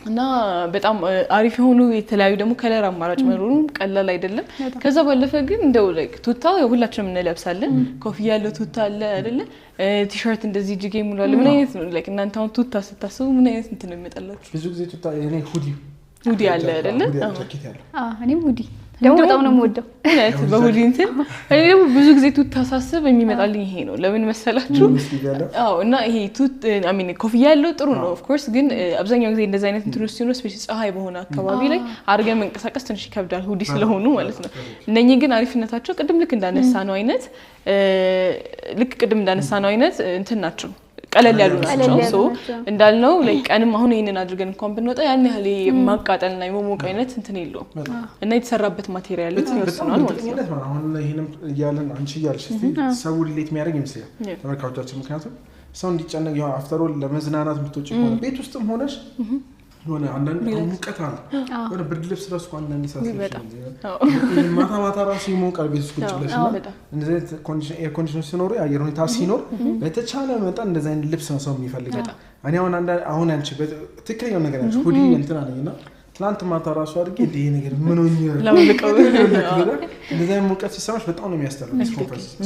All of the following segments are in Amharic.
እና በጣም አሪፍ ሆኖ የተለያዩ ደግሞ ከለር አማራጭ መኖሩን ቀላል አይደለም ከዛ ባለፈ ግን እንደው ላይክ ቱታ ሁላችንም እንለብሳለን ኮፍያ ያለው ቱታ አለ አይደለ ቲሸርት እንደዚህ ጅጌ ሙሉ አለ ምን አይነት ነው ላይክ እናንተ አሁን ቱታ ስታስቡ ምን አይነት እንትን ነው የሚመጣላችሁ ብዙ ጊዜ ቱታ እኔ ሁዲ አለ አይደለ እኔም ሁዲ ደግሞ በጣም ነው የምወደው እውነት በሁዲ እንትን እኔ ደግሞ ብዙ ጊዜ ቱታ ሳስብ የሚመጣልኝ ይሄ ነው ለምን መሰላችሁ አዎ እና ይሄ ቱት አይ ሚን ኮፍያ ያለው ጥሩ ነው ኦፍ ኮርስ ግን አብዛኛው ጊዜ እንደዛ አይነት እንትኖች ሲሆኑ ስፔሻሊ ፀሐይ በሆነ አካባቢ ላይ አርገን መንቀሳቀስ ትንሽ ይከብዳል ሁዲ ስለሆኑ ማለት ነው እነኚህ ግን አሪፍነታቸው ቅድም ልክ እንዳነሳነው አይነት እንትን ናቸው ቀለል ያሉ ናቸው ሶ እንዳልነው ላይ ቀንም አሁን ይሄንን አድርገን እንኳን ብንወጣ ያን ያህል ማቃጠልና የሞሞቅ አይነት እንትን የለውም እና የተሰራበት ማቴሪያል ይወስናል ማለት ነው አሁን ይሄንም ያለን አንቺ ያልሽ ሰው ሊት የሚያደርግ ይመስላል ተመልካቾቻችን ምክንያቱም ሰው እንዲጨነቅ ያው አፍተር ኦል ለመዝናናት ምትወጪ ሆነ ቤት ውስጥም ሆነሽ ሆነ አንዳንድ ሙቀት አለ ወደ ብርድ ልብስ ራሱ አንዳንድ ሳስሽ ማታ ራሱ ይሞቃል ቤት ውስጥ ቁጭ ብለሽና እንደዚህ ኤር ኮንዲሽነር ሲኖር አየር ሁኔታ ሲኖር በተቻለ መጠን እንደዚህ አይነት ልብስ ነው ሰው የሚፈልገው እኔ አሁን አንቺ ትክክለኛው ነገር አንቺ ሁዲ እንትን አለኝና ትናንት ማታ ራሱ አድርጌ ይሄ ነገር ምን ሆኜ ለምልቀው እንደዚህ አይነት ሙቀት ሲሰማሽ በጣም ነው የሚያስጠላው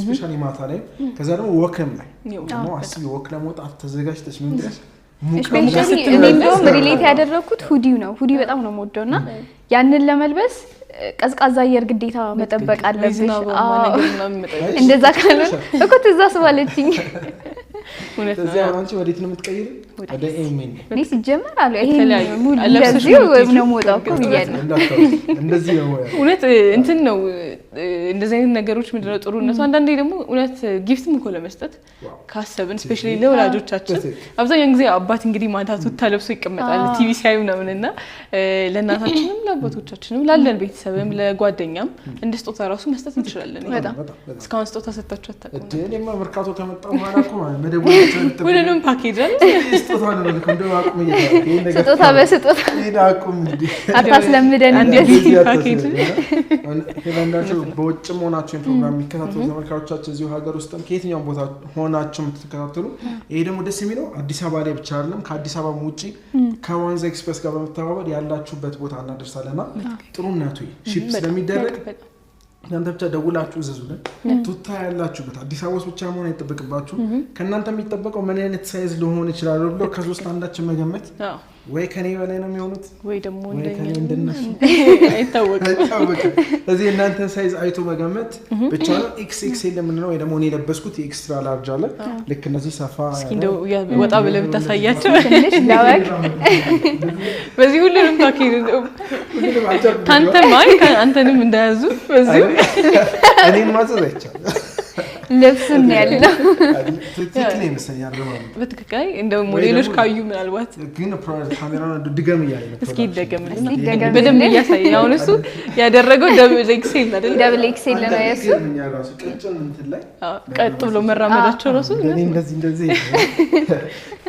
ስፔሻሊ ማታ ላይ ከዛ ደግሞ ወክም ላይ ነው አስቢ ወክ ለመውጣት ተዘጋጅተሽ ምን ድረስ ስፔሻሊ እኔ እንደውም ሪሌት ያደረኩት ሁዲው ነው ሁዲ በጣም ነው የምወደውና ያንን ለመልበስ ቀዝቃዛ አየር ግዴታ መጠበቅ አለብሽ እንደዛ ካልሆነ እኮ ትዛስ ባለችኝ እዚህ አንቺ ወዴት ነው የምትቀይሪው ወደ ኤሜን እኔ ሲጀመር አለ ይሄ ሙሉ ለዚህ ወይ ነው ሞጣው እኮ ይያለ እንደዚህ ነው እውነት እንትን ነው እንደዚህ አይነት ነገሮች ምንድነው ጥሩነቱ አንዳንዴ ደግሞ እውነት ጊፍትም እኮ ለመስጠት ካሰብን ስፔሻሊ ለወላጆቻችን አብዛኛው ጊዜ አባት እንግዲህ ማታ ቱታ ለብሶ ይቀመጣል ቲቪ ሲያዩ ነውና ለእናታችንም ለአባቶቻችንም ላለን ቤተሰብም ለጓደኛም እንደ ስጦታ ራሱ መስጠት እንችላለን እስካሁን ስጦታ ሰጣችሁ አታውቁም እኔማ መርካቶ ከመጣሁ በኋላ እኮ መደወል ሁሉንም ፓኬጅ አለ ስጦታ ነው እንደው አቁም ይሄ ስጦታ በስጦታ ሄዳቁም እንዴ አታስለምደን እንደዚህ ፓኬጅ ሄዳንዳችሁ በውጭም ሆናችሁ ፕሮግራም የሚከታተሉ ተመልካቾቻችን እዚሁ ሀገር ውስጥም ከየትኛውም ቦታ ሆናችሁ የምትከታተሉ ይሄ ደግሞ ደስ የሚለው አዲስ አበባ ላይ ብቻ አይደለም ከአዲስ አበባ ውጪ ከዋንዛ ኤክስፕረስ ጋር በመተባበር ያላችሁበት ቦታ እናደርሳለና ጥሩነቱ ሺፕ ስለሚደረግ እናንተ ብቻ ደውላችሁ እዘዙልን ቱታ ያላችሁበት አዲስ አበባ ውስጥ ብቻ መሆን አይጠበቅባችሁ ከእናንተ የሚጠበቀው ምን አይነት ሳይዝ ሊሆን ይችላል ብሎ ከሶስት አንዳችን መገመት ወይ ከኔ በላይ ነው የሚሆኑት ወይ ደግሞ እንደነሱ አይታወቅም እዚህ እናንተ ሳይዝ አይቶ መገመት ብቻ ነው ኤክስኤክስኤል ለምንድነው ወይ ደግሞ እኔ ለበስኩት ኤክስትራ ላርጅ አለ ልክ እነዚህ ሰፋ እንደው ወጣ ብለህ ብታሳያቸው ዳወቅ በዚህ ሁሉንም ፓኬጅ ነው አንተንም እንዳያዙ በዚህ እኔን ማዘዝ አይቻልም ልብስም ያለው ትክክል ይመስለኛል ማለት በትክክል እንደው ሞዴሎች ካዩ ምናልባት ግን ካሜራውን ድገም ይያለ እስኪ ይደገምልን በደንብ ያሳይ አሁን እሱ ያደረገው ደብል ኤክስኤል አይደል ደብል ኤክስኤል ነው ያሱ ራሱ ቀጭን እንትን ላይ ቀጥ ብሎ መራመዳቸው ራሱ እንደዚህ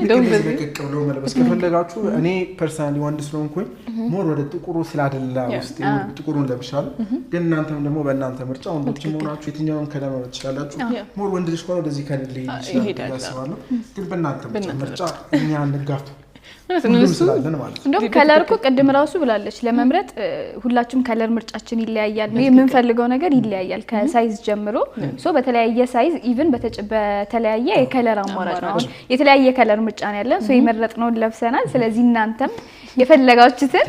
እንደውም በዚህ ቀጥ ብሎ መልበስ ከፈለጋችሁ እኔ ፐርሰናሊ ወንድ ስለሆንኩኝ ሞር ወደ ጥቁሩ ስላደላ ውስጥ ጥቁሩን ለብሻለሁ ግን እናንተም ደግሞ በእናንተ ምርጫ ወንዶችም ሆናችሁ የትኛውም ከለር ትችላላችሁ ሞር ወንድ ልጅ ሆኖ ወደዚህ ከልል ይችላል ያስባሉ ግን በእናንተ ምርጫ እኛ አንጋፍ እንደውም ከለር እኮ ቅድም ራሱ ብላለች ለመምረጥ ሁላችንም ከለር ምርጫችን ይለያያል ነው የምንፈልገው ነገር ይለያያል ከሳይዝ ጀምሮ ሶ በተለያየ ሳይዝ ኢቭን በተለያየ የከለር አማራጭ ነው የተለያየ ከለር ምርጫ ነው ያለን ሶ የመረጥነውን ለብሰናል ስለዚህ እናንተም የፈለጋችሁትን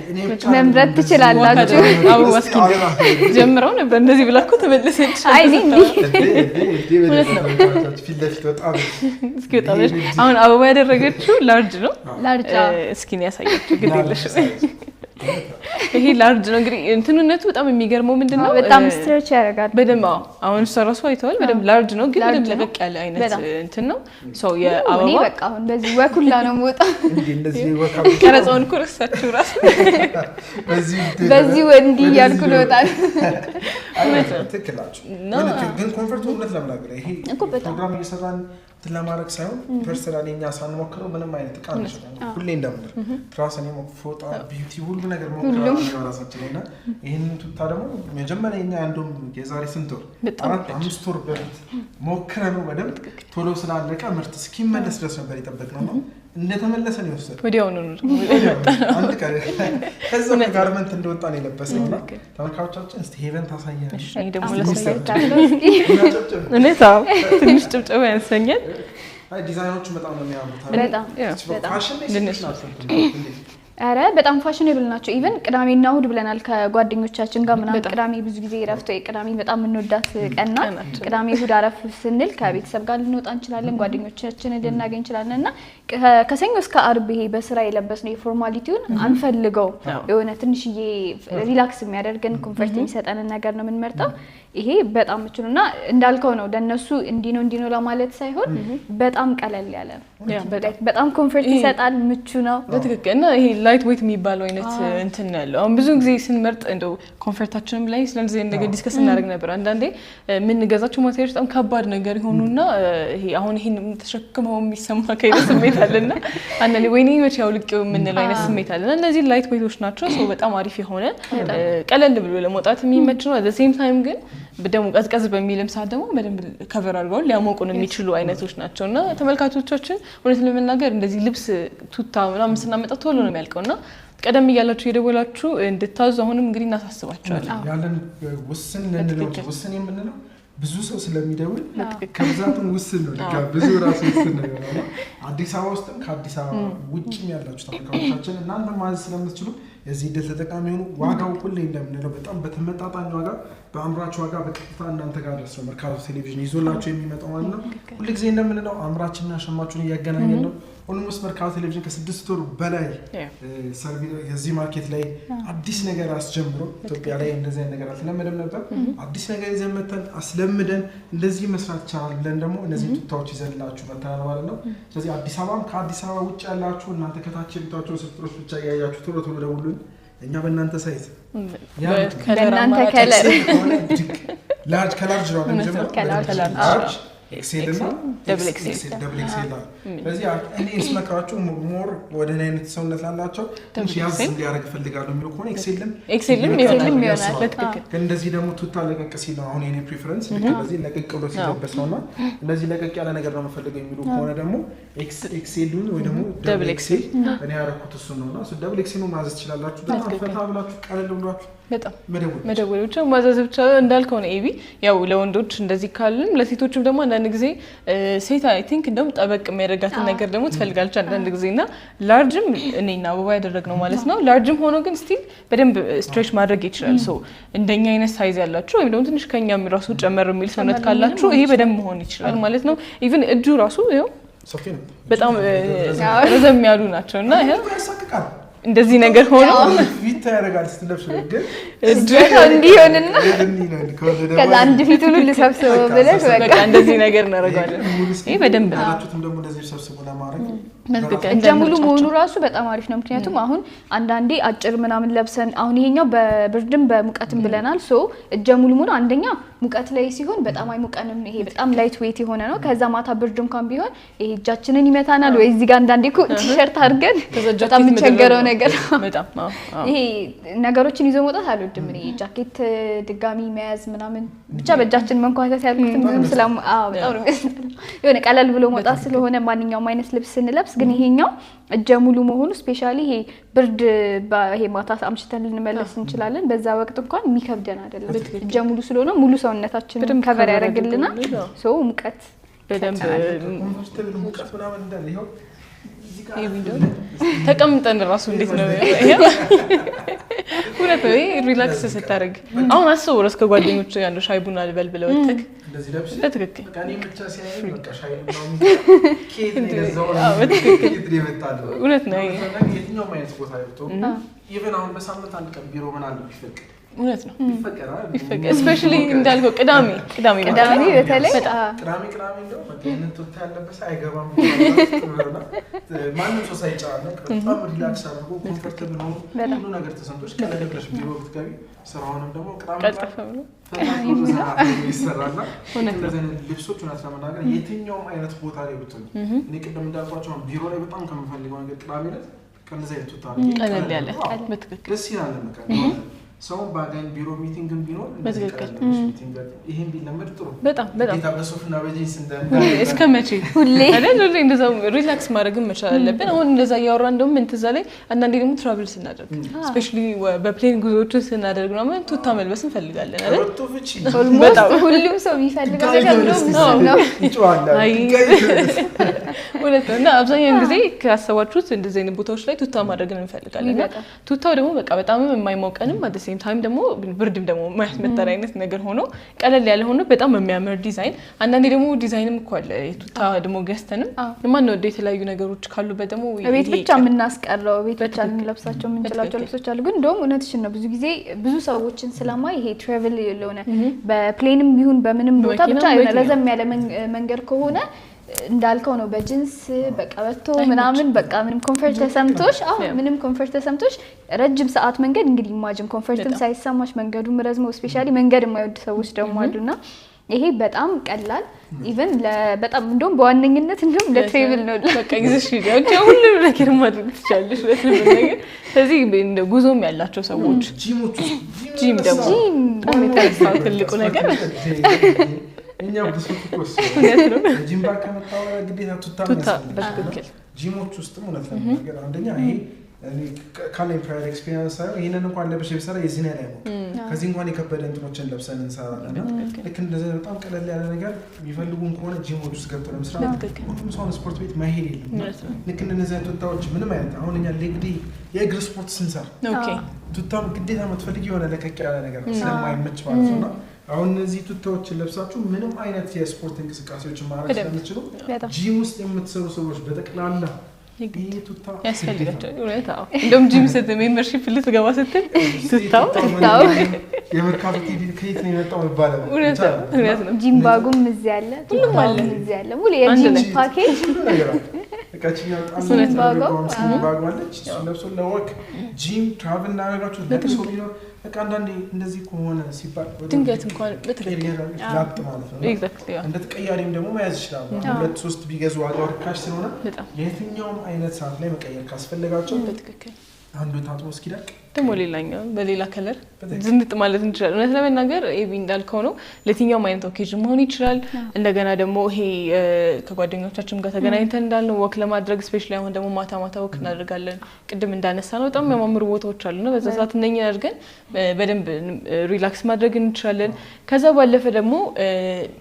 መምረጥ ትችላላችሁ አውዋስኪ ጀምረው ነበር እንደዚህ ብላኩ ተመለሰች አይ እንዴ እስኪ ወጣለሽ አሁን አበባ ያደረገችው ላርጅ ነው ላርጅ እስኪ ነው ያሳያችሁ ግዴለሽ ይሄ ላርጅ ነው እንግዲህ እንትንነቱ በጣም የሚገርመው ምንድነው በጣም ስትሬች ያደርጋል በደንብ አሁን ሰራሱ አይተዋል በደንብ ላርጅ ነው ግን በደንብ ለቀቅ ያለ አይነት እንትን ነው ሶ የአበባ እኔ በቃ እንደዚህ ወኩላ ነው የምወጣው እንደዚህ ወካ ቀረጻውን ኮርሳችሁ ራስ በዚህ ወንዲ ያልኩ ነው ወጣል ትክክላችሁ ግን ኮምፎርት ሆነት ለምናገር ይሄ ፕሮግራም እየሰራን ለማድረግ ሳይሆን ፐርሰናሊ እኛ ሳንሞክረው ምንም አይነት ቃል ይችላል ሁሌ እንደምንል ራስን ፎጣ ቢዩቲ ሁሉ ነገር ሞክረው ራሳችንና ይሄንን ቱታ ደግሞ መጀመሪያ እኛ አንዱም የዛሬ ስንት ወር 4-5 ወር በፊት ሞክረነው በደንብ ቶሎ ስላለቀ ምርት እስኪመለስ ድረስ ነበር የጠበቅነው እንደተመለሰ ነው የወሰደው። ወዲያው ነው አንድ ቀን ከዛ ጋርመንት እንደወጣ ነው የለበሰው። ተመልካቾቻችን እስቲ ሄቨን ታሳያለሽ። እኔ ደግሞ ለሰይታለሁ እኔ ታው ትንሽ ጭብጨባ ያንሰኛል። ዲዛይኖቹ በጣም ነው የሚያምሩት። በጣም ፋሽን አረ በጣም ፋሽኔብል ናቸው። ኢቭን ቅዳሜና እሁድ ብለናል ከጓደኞቻችን ጋር ምናምን። ቅዳሜ ብዙ ጊዜ ረፍቶ ቅዳሜ በጣም እንወዳት ቀና ቅዳሜ እሁድ አረፍ ስንል ከቤተሰብ ጋር ልንወጣ እንችላለን፣ ጓደኞቻችንን ልናገኝ እንችላለን እና ከሰኞ እስከ አርብ ይሄ በስራ የለበስነው የፎርማሊቲውን አንፈልገው የሆነ ትንሽዬ ሪላክስ የሚያደርገን ኮምፎርት የሚሰጠንን ነገር ነው የምንመርጠው። ይሄ በጣም ምቹና እንዳልከው ነው ለነሱ እንዲኖ ለማለት ሳይሆን በጣም ቀለል ያለ ነው። በጣም ኮምፎርት ይሰጣል፣ ምቹ ነው በትክክል እና ይሄ ላይት ዌት የሚባለው አይነት እንትን ያለው አሁን ብዙ ጊዜ ስንመርጥ እንደው ኮምፎርታችንም ላይ ስለዚህ ነገር ዲስከስ እናደርግ ነበር። አንዳንዴ የምንገዛቸው ማቴሪያሎች በጣም ከባድ ነገር ይሆኑና ይሄ አሁን ይሄን ተሸክመው የሚሰማ ከይነት ስሜት አለና አንዳንዴ ወይኔ መቼ ያውልቀው የምንለው አይነት ስሜት አለና እነዚህ ላይት ዌቶች ናቸው። ሰው በጣም አሪፍ የሆነ ቀለል ብሎ ለመውጣት የሚመች ነው። at the same time ግን በደሙ ቀዝቀዝ በሚልም ሰዓት ደግሞ በደንብ ከቨር አድርገው ሊያሞቁን የሚችሉ አይነቶች ናቸውና ተመልካቾቻችን እውነት ለመናገር እንደዚህ ልብስ ቱታ ምናምን ስናመጣ ቶሎ ነው የሚያልቀውና ቀደም እያላችሁ የደወላችሁ እንድታዙ አሁንም እንግዲህ እናሳስባችኋለን። ያለን ውስን ለነለው ውስን የምንለው ብዙ ሰው ስለሚደውል ከብዛቱን ውስን ነው ልካ ብዙ ራሱ ውስን ነው ያለው። አዲስ አበባ ውስጥም ከአዲስ አበባ ውጭም ያላችሁ ተመልካቾቻችን እናንተ ማለት ስለምትችሉ የዚህ ድል ተጠቃሚ ሆኑ። ዋጋው ሁሌ እንደምንለው በጣም በተመጣጣኝ ዋጋ በአምራች ዋጋ በቀጥታ እናንተ ጋር ድረስ ነው መርካቶ ቴሌቪዥን ይዞላችሁ የሚመጣው ማለት ነው። ሁሉ ጊዜ እንደምንለው አምራችና ሸማቹን እያገናኘን ነው። ኦልሞስት መርካቶ ቴሌቪዥን ከ6 ወር በላይ የዚህ ማርኬት ላይ አዲስ ነገር አስጀምሮ ኢትዮጵያ ላይ እንደዚህ አይነት ነገር አልተለመደም ነበር። አዲስ ነገር ይዘን መተን አስለምደን እንደዚህ መስራት ይቻላል ብለን ደግሞ እነዚህ ቱታዎች ይዘንላችሁ መተናል ማለት ነው። ስለዚህ አዲስ አበባም ከአዲስ አበባ ውጭ ያላችሁ እናንተ ከታች የምታዩቸው ስፍሮች ብቻ ያያችሁ ቶሎ ደውሉን። እኛ በእናንተ ሳይዝ በእናንተ ከለር ላርጅ ከላርጅ ነው እንደምጀምረው ኤክሴል እና ደብል ኤክሴል ስለዚህ እኔ ስመክራችሁ ሞር ወደ እኔ አይነት ሰውነት ላላቸው ትንሽ ያዝ እንዲያደርግ ፈልጋለሁ የሚሉ ከሆነ ኤክሴልም ይሆናል። በትክክል እንደዚህ ደግሞ ቱታ ለቀቅ ሲል ነው አሁን የኔ ፕሪፈረንስ። እንደዚህ ለቀቅ ብሎ ሲለበስ ነውና እንደዚህ ለቀቅ ያለ ነገር ነው የምፈልገው የሚሉ ከሆነ ደግሞ ኤክሴልን ወይ ደግሞ ደብል ኤክሴል እኔ ያደረኩት እሱ ነውና እሱ ደብል ኤክሴል ማዘዝ ትችላላችሁ። በጣም ፈታ ብላችሁ ቀለል ብሏችሁ በጣም መደወል ብቻ ማዘዝ ብቻ እንዳልከው ነው ኤቢ። ያው ለወንዶች እንደዚህ ካልን ለሴቶችም ደግሞ አንዳንድ ጊዜ ሴት አይ ቲንክ እንደውም ጠበቅ የሚያደርጋትን ነገር ደግሞ ትፈልጋለች አንዳንድ ጊዜና ላርጅም እኔና አበባ ያደረግነው ማለት ነው። ላርጅም ሆኖ ግን ስቲል በደንብ ስትሬች ማድረግ ይችላል። ሶ እንደኛ አይነት ሳይዝ ያላችሁ ወይም ደግሞ ትንሽ ከኛም ራሱ ጨመር የሚል ሰውነት ካላችሁ ይሄ በደንብ መሆን ይችላል ማለት ነው። ኢቭን እጁ ራሱ ይሄው በጣም ረዘም ያሉ ናቸውና ይሄ እንደዚህ ነገር ሆኖ ፊት ያደርጋል ስትለብሽ ግን እንዲሆንና ከዛ አንድ ፊቱን ልሰብስበው ብለሽ በቃ እንደዚህ ነገር እናደርጋለን። ይሄ በደንብ አላችሁትም ደግሞ እንደዚህ ሰብስቦ ለማድረግ እጀ ሙሉ መሆኑ ራሱ በጣም አሪፍ ነው። ምክንያቱም አሁን አንዳንዴ አጭር ምናምን ለብሰን አሁን ይሄኛው በብርድም በሙቀትም ብለናል። ሶ እጀ ሙሉ ሙሉ አንደኛ ሙቀት ላይ ሲሆን በጣም አይሙቀንም። ይሄ በጣም ላይት ዌት የሆነ ነው። ከዛ ማታ ብርድ እንኳን ቢሆን ይሄ እጃችንን ይመታናል ወይ እዚህ ጋር አንዳንዴ እኮ ቲሸርት አድርገን በጣም የምቸገረው ነገር በጣም ይሄ ነገሮችን ይዞ መውጣት አልወድም እኔ ጃኬት ድጋሚ መያዝ ምናምን ብቻ በእጃችን መንኳተት ያልኩትም ብዙም በጣም ነው የሆነ ቀለል ብሎ መውጣት ስለሆነ ማንኛውም አይነት ልብስ ስንለብስ ግን ይሄኛው እጀ ሙሉ መሆኑ ስፔሻሊ ይሄ ብርድ ይሄ ማታ አምሽተን ልንመለስ እንችላለን። በዛ ወቅት እንኳን የሚከብደን አይደለም። እጀ ሙሉ ስለሆነ ሙሉ ሰውነታችንን ከቨር ያደርግልናል። ሶ ሙቀት በደንብ ኮምፎርታብል ሙቀት ምናምን እንዳለ ይሄው ተቀምጠን ራሱ እንዴት ነው ሁለት ወይ ሪላክስ ስታደርግ አሁን አስበው እስከ ጓደኞች ያንዱ ሻይ ቡና ልበል ብለው ወጥተክ እንደዚህ ለብስ በትክክል በቃ እኔ ብቻ ሲያይ በቃ ሻይ ነው ኬት ነው ዘው በትክክል ይድሪበታል። እውነት ነው። የትኛው ማይነስ ቦታ ይወጡ ኢቭን አሁን በሳምንት አንድ ቀን ቢሮ ምን አለ ቢፈቀድ እውነት ነው ይፈቀድ ስፔሻሊ እንዳልከው ቅዳሜ በተለይ ቅዳሜ እንደው በቃ ቱታ ያለበት አይገባም እና ማንም ሰው ሳይጫነቅ በጣም ሪላክስ አድርጎ ኮምፎርታብል ነው ሁሉ ነገር ተሰምቶሽ ከለደብለሽ ቢሮ ብትገቢ ስራውንም ደግሞ ቅዳሜ ቀልጠፈው ይሰራልና እንደዚህ አይነት ልብሶች እውነት ለመናገር የትኛውም አይነት ቦታ ላይ ብትሆን እኔ ቅድም እንዳልኳቸው ቢሮ ላይ በጣም ከምፈልገው ነገር ቅዳሜ ዕለት ከእንደዚህ አይነት ቱታ ቀለል ያለ በትክክል ደስ ይላል። ሰውን ባገኝ ቢሮ ሚቲንግም ቢኖር ይሄን ቢለመድ ጥሩ በጣም በሶፍና በጂንስ እስከ መቼ ሁሌ አይደል እንደዛው ሪላክስ ማድረግም መቻል አለብን። አሁን እንደዛ እያወራን ደግሞ ምን ትዝ አለኝ አንዳንዴ ደግሞ ትራቭል ስናደርግ ስፔሻሊ በፕሌን ጉዞዎችን ስናደርግ ነው ማለት ቱታ መልበስ እንፈልጋለን አይደል? በጣም ሁሉም ሰው የሚፈልገው ነገር ነው ይጫዋል እና አብዛኛውን ጊዜ ካሰባችሁት እንደዚህ አይነት ቦታዎች ላይ ቱታ ማድረግን እንፈልጋለን። ቱታው ደግሞ በቃ በጣም የማይሞቀንም at the same time ደግሞ ብርድም ደግሞ የማያስመታር አይነት ነገር ሆኖ ቀለል ያለ ሆኖ በጣም የሚያምር ዲዛይን አንዳንዴ ደግሞ ዲዛይንም እኮ አለ ቱታ ደግሞ ገዝተንም ማን ነው የተለያዩ ነገሮች ካሉበት ደግሞ ቤት ብቻ የምናስቀረው ቤት ብቻ የምንለብሳቸው የምንችላቸው ልብሶች አሉ። ግን ደግሞ እውነትሽን ነው ብዙ ጊዜ ብዙ ሰዎችን ስለማይ ይሄ ትራቨል የለውነ በፕሌንም ቢሆን በምንም ቦታ ብቻ ለዘም ያለ መንገድ ከሆነ እንዳልከው ነው በጂንስ በቀበቶ ምናምን በቃ ምንም ኮምፎርት ተሰምቶሽ ምንም ኮምፎርት ተሰምቶሽ ረጅም ሰዓት መንገድ እንግዲህ ኢማጂን ኮምፎርትም ሳይሰማሽ መንገዱም ረዝሞ ስፔሻሊ መንገድ የማይወድ ሰዎች ደግሞ አሉና ይሄ በጣም ቀላል ኢቭን በጣም እንደውም በዋነኝነት እንደውም ለትራቨል ነው በቃ ይዘሽ ያው ሁሉ ነገር ማድረግ ትችላለሽ ለትራቨል ነገር። ስለዚህ እንደ ጉዞም ያላቸው ሰዎች ጂም ደግሞ በጣም ትልቁ ነገር እኛ በሶፍኮስ ጂምባ ከመጣው ግዴታ ቱታ በትክክል ጂሞች ውስጥም እውነት ለማድረግ አንደኛ ይሄ እኔ ካለኝ ፕራይር ኤክስፒሪየንስ ሳይሆን ይሄንን እንኳን ለብሼ ብሰራ የዚህን ያለ ነው ከዚህ እንኳን የከበደ እንትኖችን ለብሰን እንሰራለን። ልክ እንደዚህ በጣም ቀለል ያለ ነገር የሚፈልጉን ከሆነ ጂሞች ውስጥ ገብተን መስራት ሁሉም ሰው ስፖርት ቤት ማይሄድ የለም። ልክ እንደነዚህ ቱታዎች ምንም አይነት አሁን እኛ ሌግዲ የእግር ስፖርት ስንሰራ ቱታም ግዴታ የምትፈልጊ የሆነ ለቀቅ ያለ ነገር ስለማይመች ማለት ነውና አሁን እነዚህ ቱታዎችን ለብሳችሁ ምንም አይነት የስፖርት እንቅስቃሴዎችን ማድረግ ስለምትችሉ ጂም ውስጥ የምትሰሩ ሰዎች በተቀላላ ይሄ ቱታ ያስፈልጋቸዋል። እውነታው እንደውም ጂም ስትል ሜምበርሺፕ ልትገባ ስትል ቱታው የመርካቶ ቲቪ ከየት ነው የመጣው ይባላል። እውነታው ጂም ባጉም እዚህ አለ ሁሉም አለ እዚህ አለ ሙሉ የጂም ፓኬጅ እቃችኛው ባጓለች ለብሶ ለወክ ጂም ትራቭል እናደርጋችሁ ለብሶ ቢኖር በቃ አንዳንዴ እንደዚህ ከሆነ ሲባል ድንገት እንኳን በትክክል ላጥ ማለት ነው ኤግዛክትሊ እንደ ተቀያሪም ደግሞ መያዝ ይችላል። 2-3 ቢገዙ ዋጋው ርካሽ ስለሆነ የትኛውም አይነት ሰዓት ላይ መቀየር ካስፈልጋቸው በትክክል አንዱ ታጥቦ እስኪደርቅ ደግሞ ሌላኛው በሌላ ከለር ዝንጥ ማለት እንችላለን። እውነት ለመናገር ኤቢ እንዳልከው ነው ለትኛውም አይነት ኦኬዥን መሆን ይችላል። እንደገና ደግሞ ይሄ ከጓደኞቻችን ጋር ተገናኝተን እንዳልነው ወክ ለማድረግ ስፔሻሊ አሁን ደግሞ ማታ ወክ እናደርጋለን። ቅድም እንዳነሳ ነው በጣም የሚያማምሩ ቦታዎች አሉና በዛ ሰዓት እነኛ አድርገን በደንብ ሪላክስ ማድረግ እንችላለን። ከዛ ባለፈ ደግሞ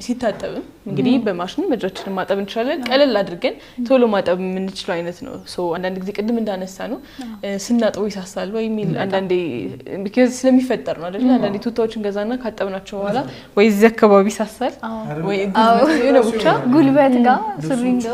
ሲታጠብም እንግዲህ በማሽን እጃችንን ማጠብ እንችላለን። ቀለል አድርገን ቶሎ ማጠብ የምንችለው አይነት ነው። ሶ አንዳንድ ጊዜ ቅድም እንዳነሳ ነው ስናጥበው ይሳሳል ወይ ሚል አንዳንዴ because ስለሚፈጠር ነው አይደል? አንዳንዴ ቱታዎችን ገዛና ካጠብናቸው በኋላ ወይ እዚህ አካባቢ ይሳሳል ወይ ብቻ ጉልበት ጋር ሱሪንግ